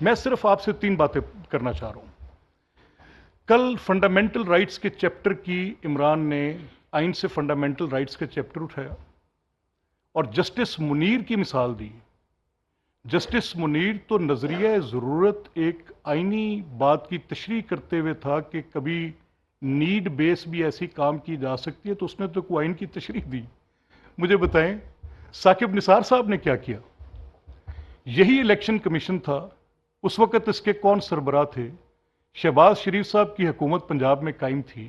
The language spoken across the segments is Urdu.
میں صرف آپ سے 3 باتیں کرنا چاہ رہا ہوں. کل فنڈامنٹل رائٹس کے چیپٹر کی عمران نے آئین سے فنڈامنٹل رائٹس کا چیپٹر اٹھایا اور جسٹس منیر کی مثال دی. جسٹس منیر تو نظریہ ضرورت ایک آئینی بات کی تشریح کرتے ہوئے تھا کہ کبھی نیڈ بیس بھی ایسی کام کی جا سکتی ہے، تو اس نے تو کوئی آئین کی تشریح دی. مجھے بتائیں ثاقب نثار صاحب نے کیا کیا؟ یہی الیکشن کمیشن تھا، اس وقت اس کے کون سربراہ تھے؟ شہباز شریف صاحب کی حکومت پنجاب میں قائم تھی.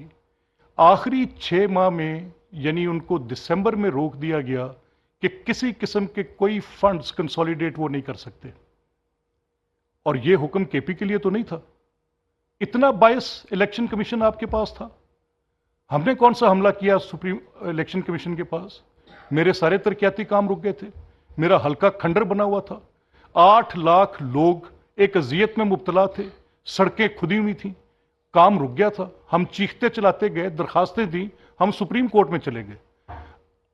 آخری 6 ماہ میں یعنی ان کو دسمبر میں روک دیا گیا کہ کسی قسم کے کوئی فنڈز کنسولیڈیٹ وہ نہیں کر سکتے. اور یہ حکم کے پی کے لیے تو نہیں تھا. اتنا باعث الیکشن کمیشن آپ کے پاس تھا. ہم نے کون سا حملہ کیا سپریم الیکشن کمیشن کے پاس؟ میرے سارے ترقیاتی کام رک گئے تھے، میرا حلقہ کھنڈر بنا ہوا تھا، 8 لاکھ لوگ ایک اذیت میں مبتلا تھے، سڑکیں کھدی ہوئی تھیں، کام رک گیا تھا. ہم چیختے چلاتے گئے، درخواستیں دیں، ہم سپریم کورٹ میں چلے گئے.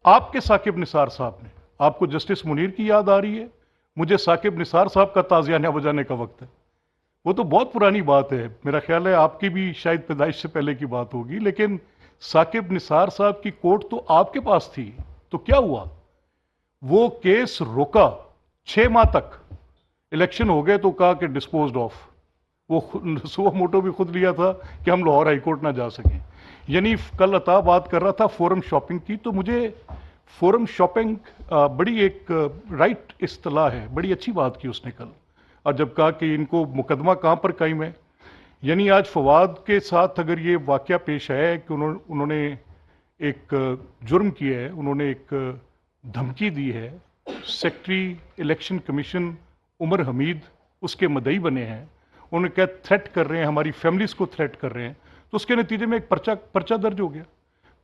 آپ کے ثاقب نثار صاحب نے، آپ کو جسٹس منیر کی یاد آ رہی ہے، مجھے ثاقب نثار صاحب کا تازیانہ بجانے کا وقت ہے. وہ تو بہت پرانی بات ہے، میرا خیال ہے آپ کی بھی شاید پیدائش سے پہلے کی بات ہوگی، لیکن ثاقب نثار صاحب کی کورٹ تو آپ کے پاس تھی. تو کیا ہوا؟ وہ کیس روکا 6 ماہ تک. الیکشن ہو گئے تو کہا کہ ڈسپوزڈ آف. وہ سو موٹو بھی خود لیا تھا کہ ہم لاہور ہائی کورٹ نہ جا سکیں. یعنی کل عطا بات کر رہا تھا فورم شاپنگ کی، تو مجھے فورم شاپنگ بڑی ایک رائٹ اصطلاح ہے، بڑی اچھی بات کی اس نے کل. اور جب کہا کہ ان کو مقدمہ کہاں پر قائم ہے، یعنی آج فواد کے ساتھ اگر یہ واقعہ پیش آیا ہے کہ انہوں نے ایک جرم کیا ہے، انہوں نے ایک دھمکی دی ہے، سیکٹری الیکشن کمیشن عمر حمید اس کے مدعی بنے ہیں، انہوں نے کہا تھریٹ کر رہے ہیں، ہماری فیملیز کو تھریٹ کر رہے ہیں، تو اس کے نتیجے میں ایک پرچہ درج ہو گیا.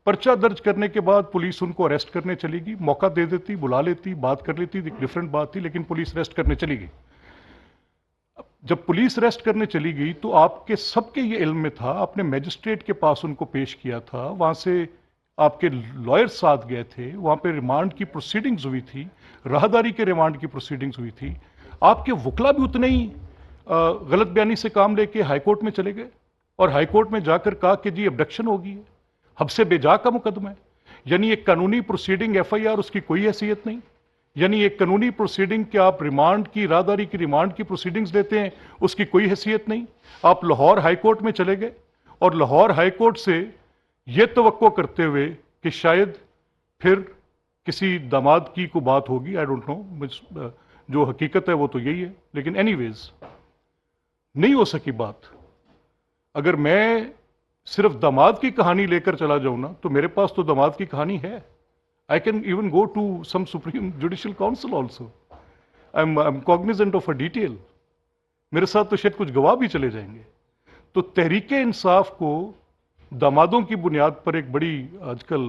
پرچہ درج کرنے کے بعد پولیس ان کو اریسٹ کرنے چلی گئی. موقع دے دیتی، بلا لیتی، بات کر لیتی، ایک ڈیفرنٹ بات تھی، لیکن پولیس اریسٹ کرنے چلی گئی. جب پولیس اریسٹ کرنے چلی گئی تو آپ کے سب کے یہ علم میں تھا، آپ نے میجسٹریٹ کے پاس ان کو پیش کیا تھا، وہاں سے آپ کے لائر ساتھ گئے تھے، وہاں پہ ریمانڈ کی پروسیڈنگز ہوئی تھی، راہداری کے ریمانڈ کی پروسیڈنگز ہوئی تھی. آپ کے وکلا بھی اتنے ہی غلط بیانی سے کام لے کے ہائی کورٹ میں چلے گئے اور ہائی کورٹ میں جا کر کہا کہ جی ابڈکشن ہوگی ہے، حبس بے جا کا مقدمہ ہے. یعنی ایک قانونی پروسیڈنگ ایف آئی آر اس کی کوئی حیثیت نہیں. یعنی ایک قانونی پروسیڈنگ کہ آپ ریمانڈ کی، راہداری کی ریمانڈ کی پروسیڈنگز لیتے ہیں، اس کی کوئی حیثیت نہیں. آپ لاہور ہائی کورٹ میں چلے گئے اور لاہور ہائی کورٹ سے یہ توقع کرتے ہوئے کہ شاید پھر کسی داماد کی کوئی بات ہوگی، آئی ڈونٹ نو، جو حقیقت ہے وہ تو یہی ہے، لیکن اینی ویز نہیں ہو سکی بات. اگر میں صرف داماد کی کہانی لے کر چلا جاؤں نا تو میرے پاس تو داماد کی کہانی ہے. I can even go to some Supreme Judicial Council also. I'm cognizant of a detail. میرے ساتھ تو شاید کچھ گواہ بھی چلے جائیں گے. تو تحریک انصاف کو دامادوں کی بنیاد پر ایک بڑی آج کل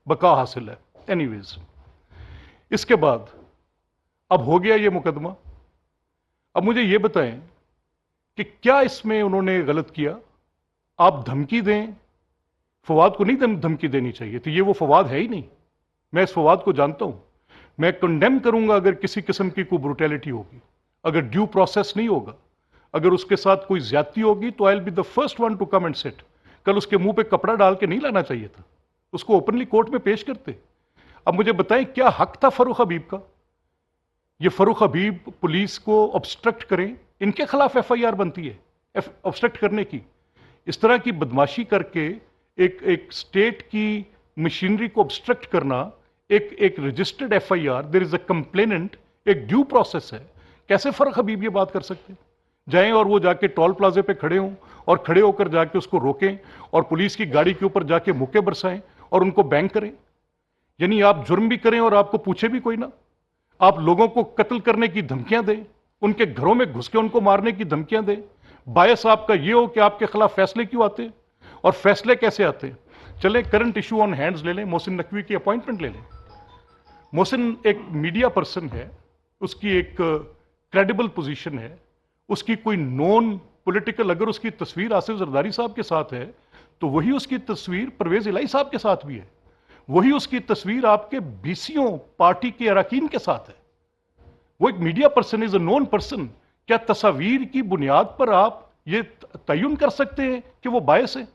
بقا حاصل ہے. اینی ویز اس کے بعد اب ہو گیا یہ مقدمہ. اب مجھے یہ بتائیں کہ کیا اس میں انہوں نے غلط کیا؟ آپ دھمکی دیں، فواد کو نہیں دھمکی دینی چاہیے تھی، یہ وہ فواد ہے ہی نہیں. میں اس فواد کو جانتا ہوں. میں کنڈیم کروں گا اگر کسی قسم کی کوئی بروٹیلٹی ہوگی، اگر ڈیو پروسیس نہیں ہوگا، اگر اس کے ساتھ کوئی زیادتی ہوگی تو I will be the first one to come and sit. کل اس کے منہ پہ کپڑا ڈال کے نہیں لانا چاہیے تھا، اس کو اوپنلی کورٹ میں پیش کرتے. اب مجھے بتائیں کیا حق تھا فاروق حبیب کا؟ یہ فاروق حبیب پولیس کو obstruct کریں، ان کے خلاف ایف آئی آر بنتی ہے obstruct کرنے کی. اس طرح کی بدماشی کر کے ایک اسٹیٹ کی مشینری کو obstruct کرنا، ایک registered F I R, there is a complainant, ایک ڈیو پروسیس ہے. کیسے فاروق حبیب یہ بات کر سکتے ہیں؟ جائیں اور وہ جا کے ٹول پلازے پہ کھڑے ہوں اور کھڑے ہو کر جا کے اس کو روکیں اور پولیس کی گاڑی کے اوپر جا کے مکے برسائیں اور ان کو بینک کریں. یعنی آپ جرم بھی کریں اور آپ کو پوچھے بھی کوئی نہ. آپ لوگوں کو قتل کرنے کی دھمکیاں دیں، ان کے گھروں میں گھس کے ان کو مارنے کی دھمکیاں دیں. باعث آپ کا یہ ہو کہ آپ کے خلاف فیصلے کیوں آتے ہیں اور فیصلے کیسے آتے ہیں؟ چلیں کرنٹ ایشو آن ہینڈز لے لیں، محسن نقوی کی اپوائنٹمنٹ لے لیں. محسن ایک میڈیا پرسن ہے، اس کی ایک کریڈیبل پوزیشن ہے، اس کی کوئی نون پولیٹیکل، اگر اس کی تصویر آصف زرداری صاحب کے ساتھ ہے تو وہی اس کی تصویر پرویز الہی صاحب کے ساتھ بھی ہے، وہی اس کی تصویر آپ کے بیسیوں پارٹی کے اراکین کے ساتھ ہے. وہ ایک میڈیا پرسن، از اے نون پرسن. کیا تصاویر کی بنیاد پر آپ یہ تعین کر سکتے ہیں کہ وہ باعث ہیں؟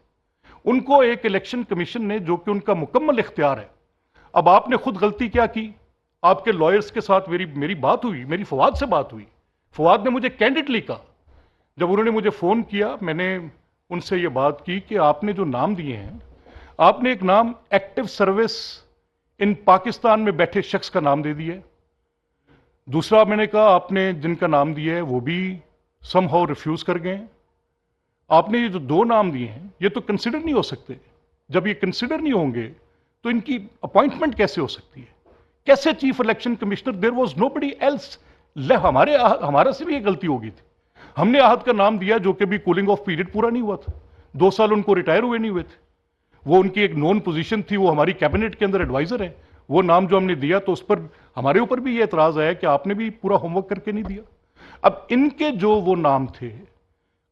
ان کو ایک الیکشن کمیشن نے، جو کہ ان کا مکمل اختیار ہے، اب آپ نے خود غلطی کیا کی؟ آپ کے لائرز کے ساتھ میری بات ہوئی، میری فواد سے بات ہوئی، فواد نے مجھے کینڈیڈلی کہا، جب انہوں نے مجھے فون کیا میں نے ان سے یہ بات کی کہ آپ نے جو نام دیے ہیں، آپ نے ایک نام ایکٹیو سروس ان پاکستان میں بیٹھے شخص کا نام دے دیا ہے، دوسرا میں نے کہا آپ نے جن کا نام دیا ہے وہ بھی سم ہاؤ ریفیوز کر گئے ہیں، آپ نے یہ جو دو نام دیے ہیں یہ تو کنسیڈر نہیں ہو سکتے، جب یہ کنسیڈر نہیں ہوں گے تو ان کی اپوائنٹمنٹ کیسے ہو سکتی ہے؟ کیسے chief election commissioner? There was nobody else, ہمارا سے بھی یہ غلطی ہو گئی تھی، ہم نے احد کا نام دیا جو کہ بھی کولنگ آف پیریڈ پورا نہیں ہوا تھا، 2 سال ان کو ریٹائر ہوئے نہیں ہوئے تھے، وہ ان کی ایک نون پوزیشن تھی، وہ ہماری کیبنٹ کے اندر ایڈوائزر ہے، وہ نام جو ہم نے دیا تو اس پر ہمارے اوپر بھی یہ اعتراض آیا کہ آپ نے بھی پورا ہوم ورک کر کے نہیں دیا۔ اب ان کے جو وہ نام تھے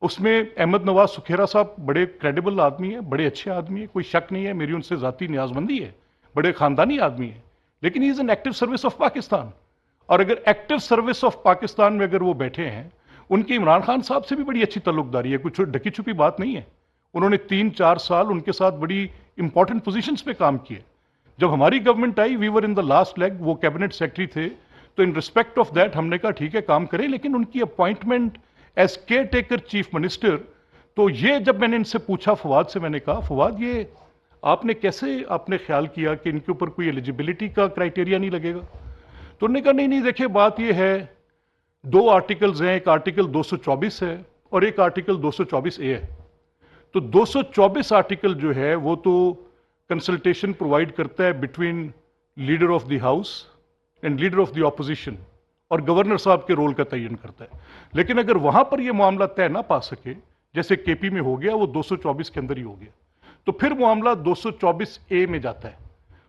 اس میں احمد نواز سکھیرا صاحب بڑے کریڈیبل آدمی ہیں، بڑے اچھے آدمی ہیں، کوئی شک نہیں ہے، میری ان سے ذاتی نیازمندی ہے، بڑے خاندانی آدمی ہیں، لیکن he is an active service of Pakistan, اور اگر ایکٹیو سروس آف پاکستان میں اگر وہ بیٹھے ہیں، ان کی عمران خان صاحب سے بھی بڑی اچھی تعلق داری ہے، کچھ ڈھکی چھپی بات نہیں ہے، انہوں نے 3-4 سال ان کے ساتھ بڑی امپورٹنٹ پوزیشنز پہ کام کیے، جب ہماری گورنمنٹ آئی we were in the last leg, وہ کیبنٹ سیکرٹری تھے، تو ان ریسپیکٹ آف دیٹ ہم نے کہا ٹھیک ہے کام کریں، لیکن ان کی appointment as care taker chief minister, تو یہ جب میں نے ان سے پوچھا فواد سے، میں نے کہا فواد یہ آپ نے کیسے آپ نے خیال کیا کہ ان کے اوپر کوئی ایلیجیبلٹی کا کرائٹیریا نہیں لگے گا؟ تو انہوں نے کہا نہیں دیکھیں بات یہ ہے، 2 آرٹیکلز ہیں، ایک آرٹیکل 224 ہے اور ایک آرٹیکل 224A ہے، تو 224 آرٹیکل جو ہے وہ تو کنسلٹیشن پرووائڈ کرتا ہے between leader of the house and leader of the opposition, اور گورنر صاحب کے رول کا تعین کرتا ہے، لیکن اگر وہاں پر یہ معاملہ طے نہ پا سکے جیسے کے پی میں ہو گیا، وہ 224 کے اندر ہی ہو گیا، تو پھر معاملہ 224A میں جاتا ہے،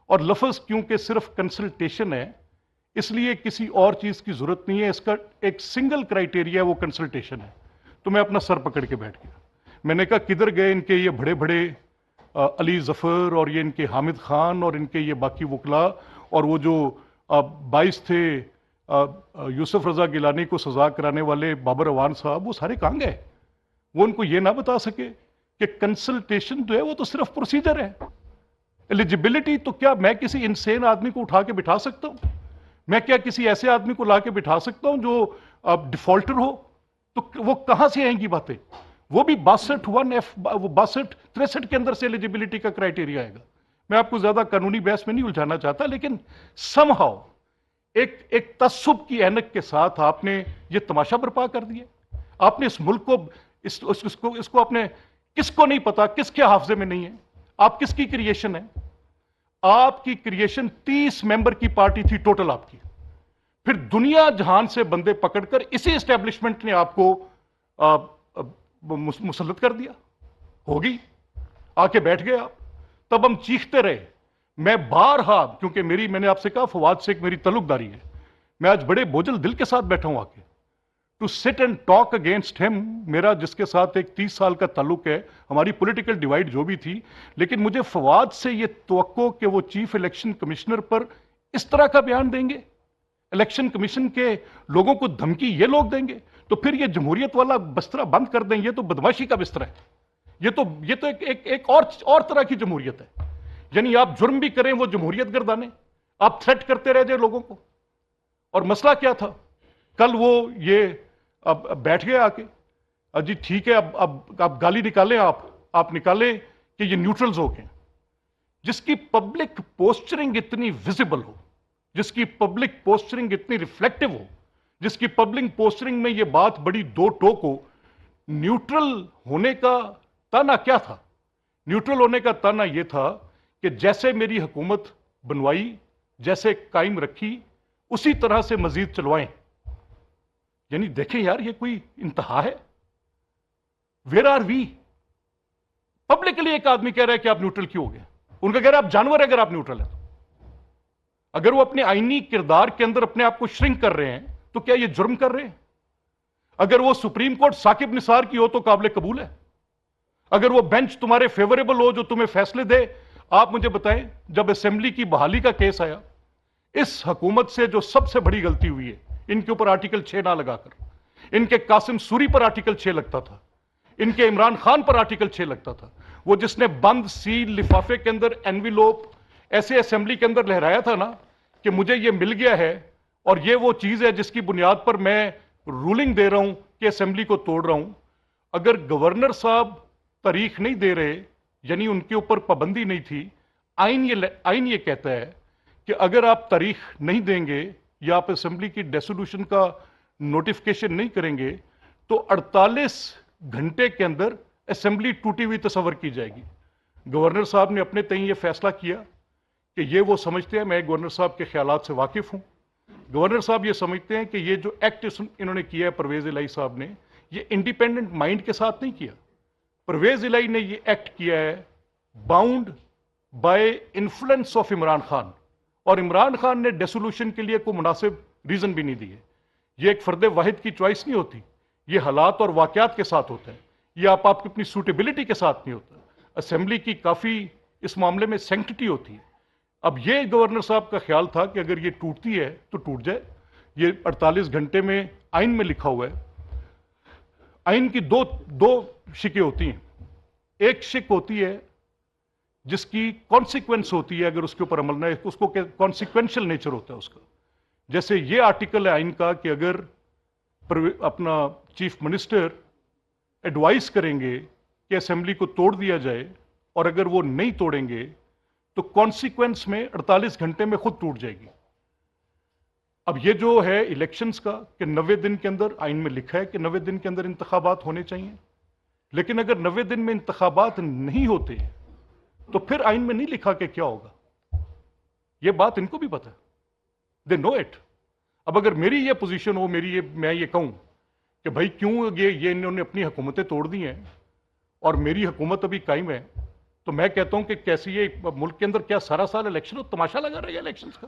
اور لفظ کیونکہ صرف کنسلٹیشن ہے اس لیے کسی اور چیز کی ضرورت نہیں ہے، اس کا ایک سنگل کرائٹیریا وہ کنسلٹیشن ہے، تو میں اپنا سر پکڑ کے بیٹھ گیا، میں نے کہا کدھر گئے ان کے یہ بڑے بڑے علی ظفر اور یہ ان کے حامد خان اور ان کے یہ باقی وکلا، اور وہ جو 22 تھے یوسف رضا گیلانی کو سزا کرانے والے بابر اعوان صاحب، وہ سارے کہاں گئے؟ وہ ان کو یہ نہ بتا سکے کہ کنسلٹیشن جو ہے وہ تو صرف پروسیجر ہے، ایلیجیبلٹی تو کیا میں کسی انسین آدمی کو اٹھا کے بٹھا سکتا ہوں؟ میں کیا کسی ایسے آدمی کو لا کے بٹھا سکتا ہوں جو ڈیفالٹر ہو؟ تو وہ کہاں سے آئیں گی باتیں؟ وہ بھی 62 کے اندر سے ایلیجیبلٹی کا کرائٹیریا آئے گا۔ میں آپ کو زیادہ قانونی بحث میں نہیں الجھانا چاہتا، لیکن سم ہاؤ ایک تعصب کی اینک کے ساتھ آپ نے یہ تماشا برپا کر دیا، آپ نے اس ملک کو اس کو اپنے کس کو نہیں پتا، کس کے حافظے میں نہیں ہے، آپ کس کی کریشن ہے؟ آپ کی کریشن 30 ممبر کی پارٹی تھی ٹوٹل آپ کی، پھر دنیا جہان سے بندے پکڑ کر اسی اسٹیبلشمنٹ نے آپ کو مسلط کر دیا، ہوگی آ کے بیٹھ گئے آپ، تب ہم چیختے رہے، میں بارہا، کیونکہ میں نے آپ سے کہا فواد سے ایک میری تعلق داری ہے، میں آج بڑے بوجھل دل کے ساتھ بیٹھا ہوں آ کے to sit and talk against ہم، میرا جس کے ساتھ ایک 30 سال کا تعلق ہے، ہماری پولیٹیکل ڈیوائیڈ جو بھی تھی، لیکن مجھے فواد سے یہ توقع کہ وہ چیف الیکشن کمشنر پر اس طرح کا بیان دیں گے، الیکشن کمیشن کے لوگوں کو دھمکی یہ لوگ دیں گے، تو پھر یہ جمہوریت والا بسترا بند کر دیں، یہ تو بدماشی کا بستر ہے، یہ تو ایک اور طرح کی جمہوریت ہے، یعنی آپ جرم بھی کریں وہ جمہوریت گردانے، آپ تھریٹ کرتے رہ جائیں لوگوں کو۔ اور مسئلہ کیا تھا؟ کل وہ یہ اب بیٹھ گئے آ کے، جی ٹھیک ہے اب گالی نکالیں، آپ نکالیں کہ یہ نیوٹرلز ہو گئے، جس کی پبلک پوسچرنگ اتنی ویزیبل ہو، جس کی پبلک پوسچرنگ اتنی ریفلیکٹیو ہو، جس کی پبلک پوسچرنگ میں یہ بات بڑی دو ٹوک ہو، نیوٹرل ہونے کا تانا کیا تھا؟ نیوٹرل ہونے کا تانا یہ تھا کہ جیسے میری حکومت بنوائی، جیسے قائم رکھی، اسی طرح سے مزید چلوائیں۔ یعنی دیکھیں یار یہ کوئی انتہا ہے، ویئر آر وی؟ پبلکلی ایک آدمی کہہ رہا ہے کہ آپ نیوٹرل کیوں ہو گئے، ان کا کہہ رہا ہے آپ جانور ہیں اگر آپ نیوٹرل ہیں تو، اگر وہ اپنے آئینی کردار کے اندر اپنے آپ کو شرنک کر رہے ہیں تو کیا یہ جرم کر رہے ہیں؟ اگر وہ سپریم کورٹ ثاقب نثار کی ہو تو قابل قبول ہے، اگر وہ بینچ تمہارے فیوریبل ہو جو تمہیں فیصلے دے۔ آپ مجھے بتائیں جب اسمبلی کی بحالی کا کیس آیا، اس حکومت سے جو سب سے بڑی غلطی ہوئی ہے ان کے اوپر آرٹیکل 6 نہ لگا کر، ان کے قاسم سوری پر آرٹیکل 6 لگتا تھا، ان کے عمران خان پر آرٹیکل 6 لگتا تھا، وہ جس نے بند سیل لفافے کے اندر اینویلوپ ایسے اسمبلی کے اندر لہرایا تھا نا کہ مجھے یہ مل گیا ہے اور یہ وہ چیز ہے جس کی بنیاد پر میں رولنگ دے رہا ہوں کہ اسمبلی کو توڑ رہا ہوں۔ اگر گورنر صاحب تاریخ نہیں دے رہے، یعنی ان کے اوپر پابندی نہیں تھی، آئین یہ کہتا ہے کہ اگر آپ تاریخ نہیں دیں گے یا آپ اسمبلی کی ڈیسولوشن کا نوٹیفکیشن نہیں کریں گے تو 48 گھنٹے کے اندر اسمبلی ٹوٹی ہوئی تصور کی جائے گی۔ گورنر صاحب نے اپنے تئیں یہ فیصلہ کیا کہ یہ وہ سمجھتے ہیں، میں گورنر صاحب کے خیالات سے واقف ہوں، گورنر صاحب یہ سمجھتے ہیں کہ یہ جو ایکٹ انہوں نے کیا ہے پرویز الہی صاحب نے، یہ انڈیپینڈنٹ مائنڈ کے ساتھ نہیں کیا۔ پرویز الہی نے یہ ایکٹ کیا ہے bound by influence of Imran Khan, اور عمران خان نے ڈیسولوشن کے لیے کوئی مناسب ریزن بھی نہیں دیے۔ یہ ایک فرد واحد کی چوائس نہیں ہوتی، یہ حالات اور واقعات کے ساتھ ہوتا ہے، یہ آپ کی اپنی سوٹیبلٹی کے ساتھ نہیں ہوتا۔ اسمبلی کی کافی اس معاملے میں سینکٹٹی ہوتی ہے۔ اب یہ گورنر صاحب کا خیال تھا کہ اگر یہ ٹوٹتی ہے تو ٹوٹ جائے، یہ 48 گھنٹے میں آئین میں لکھا ہوا ہے۔ آئین کی دو شکیں ہوتی ہیں، ایک شک ہوتی ہے جس کی کانسیکوینس ہوتی ہے اگر اس کے اوپر عمل نہ، اس کو کانسیکوینشل نیچر ہوتا ہے اس کا۔ جیسے یہ آرٹیکل ہے آئین کا کہ اگر اپنا چیف منسٹر ایڈوائز کریں گے کہ اسمبلی کو توڑ دیا جائے اور اگر وہ نہیں توڑیں گے تو کانسیکوینس میں 48 گھنٹے میں خود ٹوٹ جائے گی۔ اب یہ جو ہے الیکشنز کا کہ 90 دن کے اندر آئین میں لکھا ہے کہ 90 دن کے اندر انتخابات ہونے چاہیے، لیکن اگر 90 دن میں انتخابات نہیں ہوتے تو پھر آئین میں نہیں لکھا کہ کیا ہوگا۔ یہ بات ان کو بھی پتا ہے، دے نو اٹ۔ اب اگر میری یہ پوزیشن ہو، میں یہ کہوں کہ بھائی کیوں یہ انہوں نے اپنی حکومتیں توڑ دی ہیں اور میری حکومت ابھی قائم ہے، تو میں کہتا ہوں کہ کیسی یہ ملک کے اندر کیا سارا سال الیکشن ہو، تماشا لگا رہا ہے الیکشنز کا؟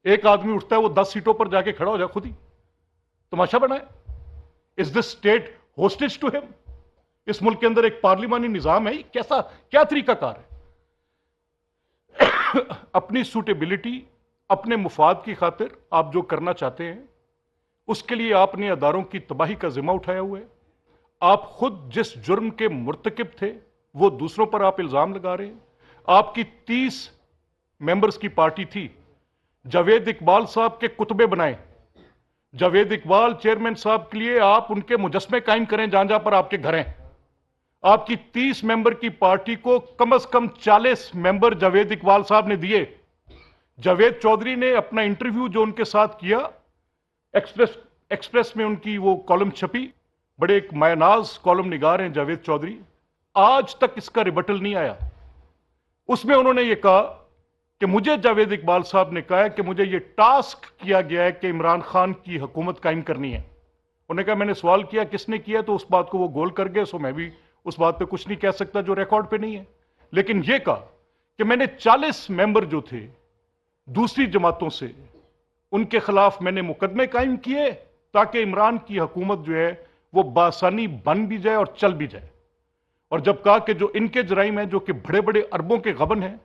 ایک آدمی اٹھتا ہے وہ 10 سیٹوں پر جا کے کھڑا ہو جائے، خود ہی تماشا بنائے۔ از دس اسٹیٹ ہوسٹیج ٹو ہم؟ اس ملک کے اندر ایک پارلیمانی نظام ہے، کیا طریقہ کار ہے؟ اپنی سوٹیبلٹی، اپنے مفاد کی خاطر آپ جو کرنا چاہتے ہیں اس کے لیے آپ نے اداروں کی تباہی کا ذمہ اٹھایا ہوا ہے۔ آپ خود جس جرم کے مرتکب تھے وہ دوسروں پر آپ الزام لگا رہے ہیں۔ آپ کی 30 ممبرز کی پارٹی تھی، جاوید اقبال صاحب کے کتبے بنائے، جاوید اقبال چیئرمین صاحب کے لیے آپ ان کے مجسمے قائم کریں جہاں جہاں پر آپ کے گھر ہیں۔ آپ کی 30 ممبر کی پارٹی کو کم از کم 40 ممبر جاوید اقبال صاحب نے دیے۔ جاوید چودھری نے اپنا انٹرویو جو ان کے ساتھ کیا، ایکسپریس میں ان کی وہ کالم چھپی، بڑے ایک مایہ-ناز کالم نگار ہیں جاوید چودھری، آج تک اس کا ریبٹل نہیں آیا۔ اس میں انہوں نے یہ کہا کہ مجھے جاوید اقبال صاحب نے کہا ہے کہ مجھے یہ ٹاسک کیا گیا ہے کہ عمران خان کی حکومت قائم کرنی ہے۔ انہوں نے کہا میں نے سوال کیا کس نے کیا، تو اس بات کو وہ گول کر گئے، سو میں بھی اس بات پہ کچھ نہیں کہہ سکتا جو ریکارڈ پہ نہیں ہے، لیکن یہ کہا کہ میں نے 40 ممبر جو تھے دوسری جماعتوں سے، ان کے خلاف میں نے مقدمے قائم کیے تاکہ عمران کی حکومت جو ہے وہ بآسانی بن بھی جائے اور چل بھی جائے۔ اور جب کہا کہ جو ان کے جرائم ہیں جو کہ بڑے بڑے اربوں کے غبن ہیں،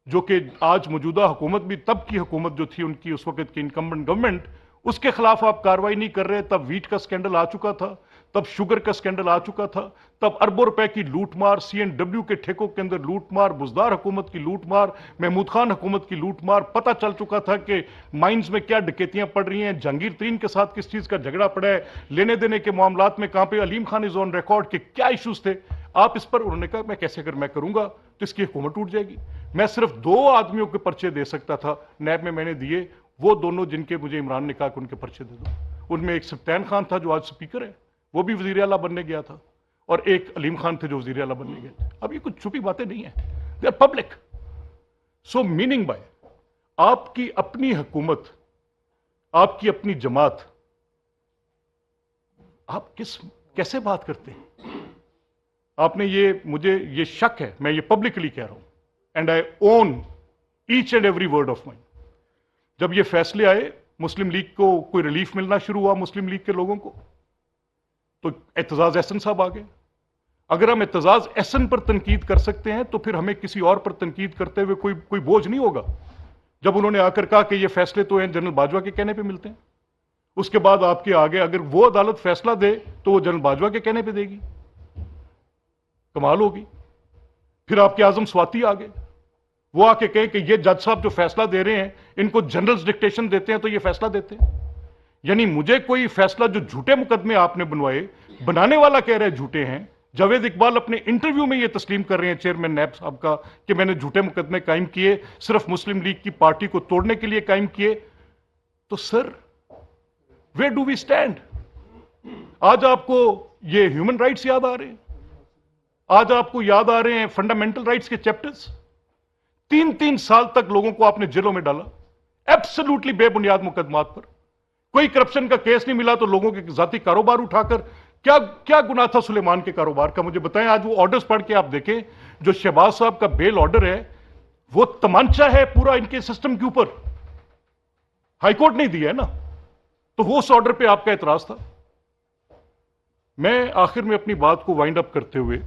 جو کہ آج موجودہ حکومت بھی تب کی حکومت جو تھی ان کی اس وقت کی انکمبنٹ گورنمنٹ، اس کے خلاف آپ کاروائی نہیں کر رہے، تب ویٹ کا سکینڈل آ چکا تھا، تب شوگر کا سکینڈل آ چکا تھا، تب اربوں روپے کی لوٹ مار، CNW کے ٹھیکوں کے اندر لوٹ مار، بزدار حکومت کی لوٹ مار، محمود خان حکومت کی لوٹ مار، پتہ چل چکا تھا کہ مائنز میں کیا ڈکیتیاں پڑ رہی ہیں، جہانگیر ترین کے ساتھ کس چیز کا جھگڑا پڑا ہے، لینے دینے کے معاملات میں کہاں پہ علیم خان از آن ریکارڈ کے کیا ایشوز تھے۔ آپ اس پر، انہوں نے کہا میں کیسے اگر میں کروں گا تو اس کی حکومت ٹوٹ جائے گی۔ میں صرف 2 آدمیوں کے پرچے دے سکتا تھا، نیب میں نے دیے، وہ دونوں جن کے مجھے عمران نے کہا کہ ان کے پرچے دے دو۔ ان میں ایک سبطین خان تھا جو آج سپیکر ہے، وہ بھی وزیر اعلیٰ بننے گیا تھا، اور ایک علیم خان تھے جو وزیر اعلیٰ بننے گئے تھے۔ اب یہ کچھ چھپی باتیں نہیں ہیں، they are public. So meaning by آپ کی اپنی حکومت، آپ کی اپنی جماعت، آپ کیسے بات کرتے ہیں؟ آپ نے مجھے یہ شک ہے، میں یہ پبلکلی کہہ رہا ہوں، and I own each and every word of mine. جب یہ فیصلے آئے، مسلم لیگ کو کوئی ریلیف ملنا شروع ہوا، مسلم لیگ کے لوگوں کو، تو اعتزاز احسن صاحب آ گئے۔ اگر ہم اعتزاز احسن پر تنقید کر سکتے ہیں تو پھر ہمیں کسی اور پر تنقید کرتے ہوئے کوئی بوجھ نہیں ہوگا۔ جب انہوں نے آ کر کہا کہ یہ فیصلے تو ہیں جنرل باجوہ کے کہنے پہ ملتے ہیں، اس کے بعد آپ کے آگے اگر وہ عدالت فیصلہ دے تو وہ جنرل باجوہ کے کہنے پہ دے گی. کمال ہوگی. پھر آپ کے اعظم سواتی آگے وہ آ کے کہے کہ یہ جج صاحب جو فیصلہ دے رہے ہیں ان کو جنرلز ڈکٹیشن دیتے ہیں تو یہ فیصلہ دیتے ہیں. یعنی مجھے کوئی فیصلہ جو جھوٹے مقدمے آپ نے بنوائے, بنانے والا کہہ رہے جھوٹے ہیں. جاوید اقبال اپنے انٹرویو میں یہ تسلیم کر رہے ہیں چیئرمین نیب صاحب کا کہ میں نے جھوٹے مقدمے قائم کیے, صرف مسلم لیگ کی پارٹی کو توڑنے کے لیے قائم کیے. تو سر ویئر ڈو وی اسٹینڈ؟ آج آپ کو یہ ہیومن رائٹس یاد آ رہے ہیں, آج آپ کو یاد آ رہے ہیں فنڈامنٹل رائٹس کے چیپٹرز. 3 سال تک لوگوں کو آپ نے جیلوں میں ڈالا ایبسلوٹلی بے بنیاد مقدمات پر. کوئی کرپشن کا کیس نہیں ملا تو لوگوں کے ذاتی کاروبار اٹھا کر کیا گناہ تھا سلیمان کے کاروبار کا مجھے بتائیں. آج وہ آرڈرز پڑھ کے آپ دیکھیں, جو شہباز صاحب کا بیل آرڈر ہے وہ تمانچہ ہے پورا ان کے سسٹم کے اوپر. ہائی کورٹ نہیں دیا ہے نا, تو وہ اس آرڈر پہ آپ کا اعتراض تھا. میں آخر میں اپنی بات کو وائنڈ اپ کرتے ہوئے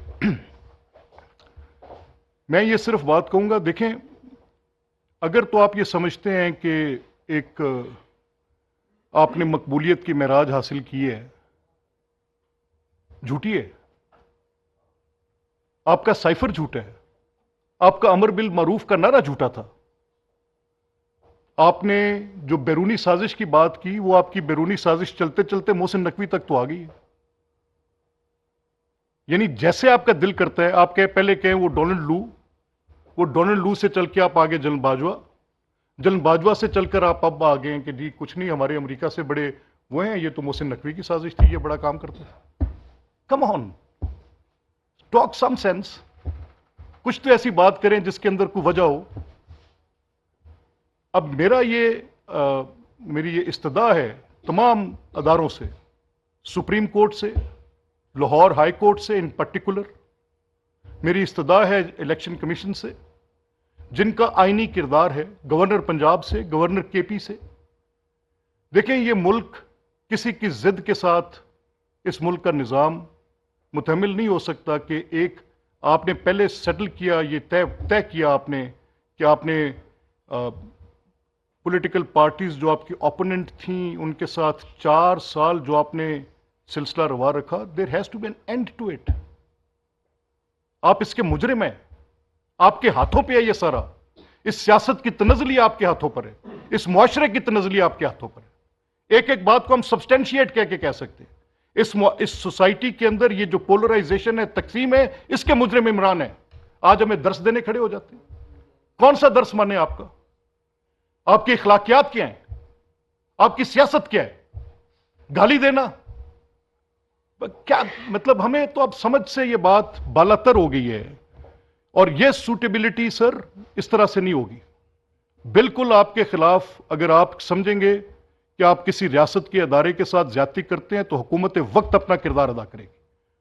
میں یہ صرف بات کہوں گا, دیکھیں اگر تو آپ یہ سمجھتے ہیں کہ ایک آپ نے مقبولیت کی معراج حاصل کی ہے, جھوٹی ہے. آپ کا سائفر جھوٹا ہے, آپ کا امر بالمعروف کا نعرہ جھوٹا تھا. آپ نے جو بیرونی سازش کی بات کی وہ آپ کی بیرونی سازش چلتے چلتے محسن نقوی تک تو آ گئی ہے. یعنی جیسے آپ کا دل کرتا ہے آپ پہلے کہیں وہ ڈونلڈ لو سے چل کے آپ آگے جنرل باجوہ سے چل کر آپ اب آگے ہیں کہ جی کچھ نہیں, ہمارے امریکہ سے بڑے وہ ہیں, یہ تو محسن نقوی کی سازش تھی, یہ بڑا کام کرتا ہے. کم آن, ٹاک سم سینس. کچھ تو ایسی بات کریں جس کے اندر کوئی وجہ ہو. اب میری یہ استدعا ہے تمام اداروں سے, سپریم کورٹ سے, لاہور ہائی کورٹ سے ان پرٹیکولر, میری استدعا ہے الیکشن کمیشن سے جن کا آئینی کردار ہے, گورنر پنجاب سے, گورنر کے پی سے. دیکھیں یہ ملک کسی کی ضد کے ساتھ اس ملک کا نظام متحمل نہیں ہو سکتا کہ ایک آپ نے پہلے سیٹل کیا, یہ طے کیا آپ نے کہ آپ نے پولیٹیکل پارٹیز جو آپ کی اوپوننٹ تھیں ان کے ساتھ 4 سال جو آپ نے سلسلہ روا رکھا, there has to be an end to it. آپ اس کے مجرم ہیں, آپ کے ہاتھوں پہ ہے یہ سارا. اس سیاست کی تنزلی آپ کے ہاتھوں پر ہے, اس معاشرے کی تنزلی آپ کے ہاتھوں پر ہے. ایک ایک بات کو ہم سبسٹینشیٹ کہہ سکتے ہیں. اس سوسائٹی کے اندر یہ جو پولرائزیشن ہے, تقسیم ہے, اس کے مجرم عمران ہے. آج ہمیں درس دینے کھڑے ہو جاتے ہیں. کون سا درس مانے آپ کا؟ آپ کی اخلاقیات کیا ہیں؟ آپ کی سیاست کیا ہے؟ گالی دینا کیا مطلب؟ ہمیں تو اب سمجھ سے یہ بات بالاتر ہو گئی ہے. اور یہ سوٹیبلٹی سر اس طرح سے نہیں ہوگی. بالکل آپ کے خلاف اگر آپ سمجھیں گے کہ آپ کسی ریاست کے ادارے کے ساتھ زیادتی کرتے ہیں تو حکومت وقت اپنا کردار ادا کرے گی.